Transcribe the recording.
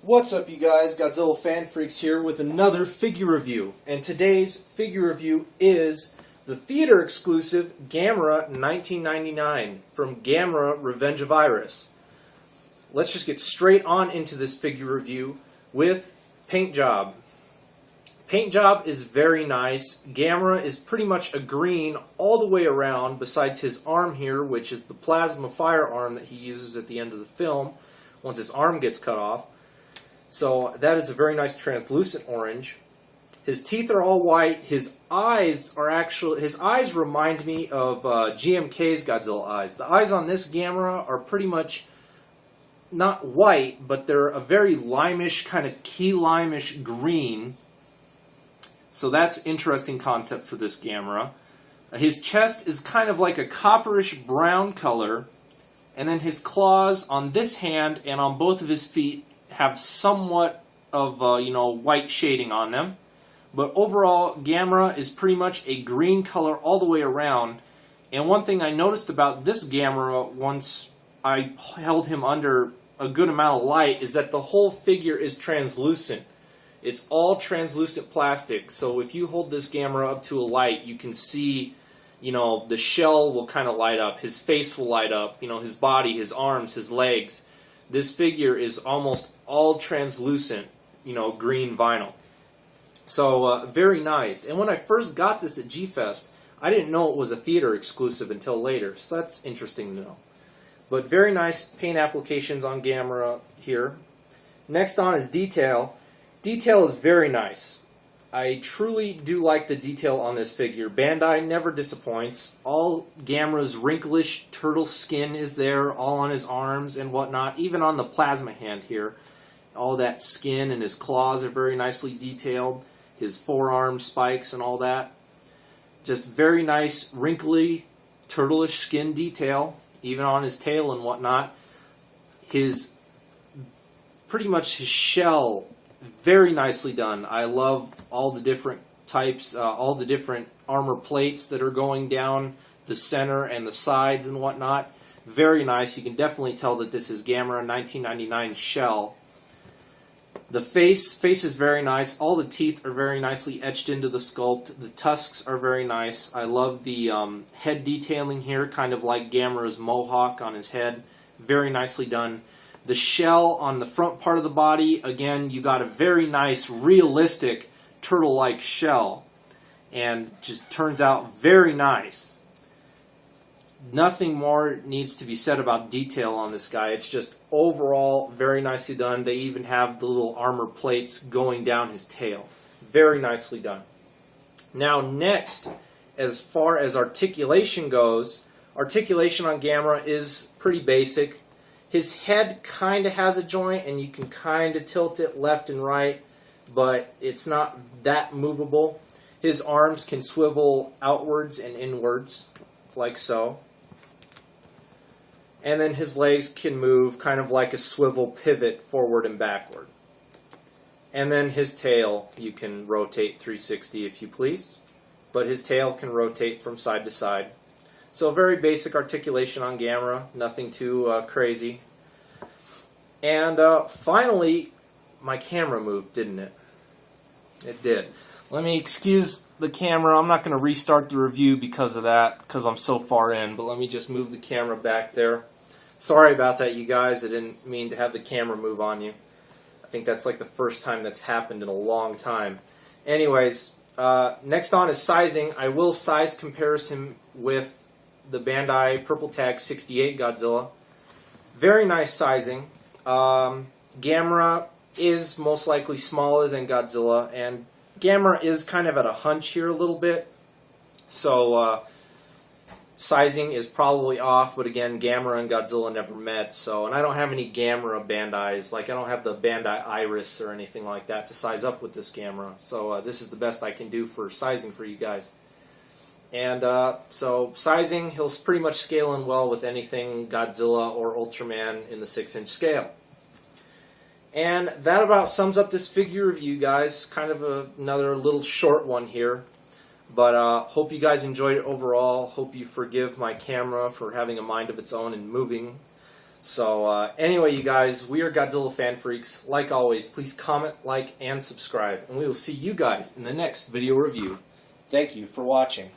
What's up, you guys? Godzilla Fan Freaks here with another figure review. And today's figure review is the theater exclusive Gamera 1999 from Gamera Revenge of Iris. Let's just get straight on into this figure review with paint job. Paint job is very nice. Gamera is pretty much a green all the way around, besides his arm here, which is the plasma firearm that he uses at the end of the film once his arm gets cut off. So that is a very nice translucent orange. His teeth are all white. His eyes remind me of GMK's Godzilla eyes. The eyes on this Gamera are pretty much not white, but they're a very limeish, kind of key limeish green. So that's interesting concept for this Gamera. His chest is kind of like a copperish brown color, and then his claws on this hand and on both of his feet have somewhat of white shading on them. But overall, Gamera is pretty much a green color all the way around. And one thing I noticed about this Gamera once I held him under a good amount of light is that the whole figure is translucent. It's all translucent plastic, so if you hold this Gamera up to a light, you can see, the shell will kind of light up, his face will light up, his body, his arms, his legs. This figure is almost all translucent, green vinyl. So, very nice. And when I first got this at G-Fest, I didn't know it was a theater exclusive until later, so that's interesting to know. But very nice paint applications on Gamera here. Next on is detail. Detail is very nice. I truly do like the detail on this figure. Bandai never disappoints. All Gamera's wrinklish turtle skin is there, all on his arms and whatnot, even on the plasma hand here. All that skin and his claws are very nicely detailed, his forearm spikes and all that. Just very nice, wrinkly, turtleish skin detail, even on his tail and whatnot. Pretty much his shell, very nicely done. I love all the different types, all the different armor plates that are going down the center and the sides and whatnot. Very nice. You can definitely tell that this is Gamera 1999 shell. The face is very nice. All the teeth are very nicely etched into the sculpt. The tusks are very nice. I love the head detailing here, kind of like Gamera's mohawk on his head. Very nicely done. The shell on the front part of the body, again, you got a very nice, realistic, turtle-like shell. And just turns out very nice. Nothing more needs to be said about detail on this guy. It's just overall very nicely done. They even have the little armor plates going down his tail. Very nicely done. Now next, as far as articulation goes, articulation on Gamera is pretty basic. His head kind of has a joint, and you can kind of tilt it left and right, but it's not that movable. His arms can swivel outwards and inwards, like so. And then his legs can move kind of like a swivel pivot forward and backward. And then his tail, you can rotate 360 if you please, but his tail can rotate from side to side. So very basic articulation on Gamera, nothing too crazy. And finally, my camera moved, didn't it? It did. Let me excuse the camera. I'm not going to restart the review because of that, because I'm so far in, but let me just move the camera back there. Sorry about that, you guys. I didn't mean to have the camera move on you. I think that's like the first time that's happened in a long time. Anyways, next on is sizing. I will size comparison with the Bandai Purple Tag 68 Godzilla. Very nice sizing. Gamera is most likely smaller than Godzilla, and Gamera is kind of at a hunch here a little bit. So sizing is probably off, but again, Gamera and Godzilla never met. And I don't have any Gamera Bandais, like I don't have the Bandai Iris or anything like that to size up with this Gamera. So this is the best I can do for sizing for you guys. And so sizing, he'll pretty much scale in well with anything Godzilla or Ultraman in the 6-inch scale. And that about sums up this figure review, guys. Kind of another little short one here. But hope you guys enjoyed it overall. Hope you forgive my camera for having a mind of its own and moving So anyway, you guys, we are Godzilla Fan Freaks. Like always, please comment, like, and subscribe. And we will see you guys in the next video review. Thank you for watching.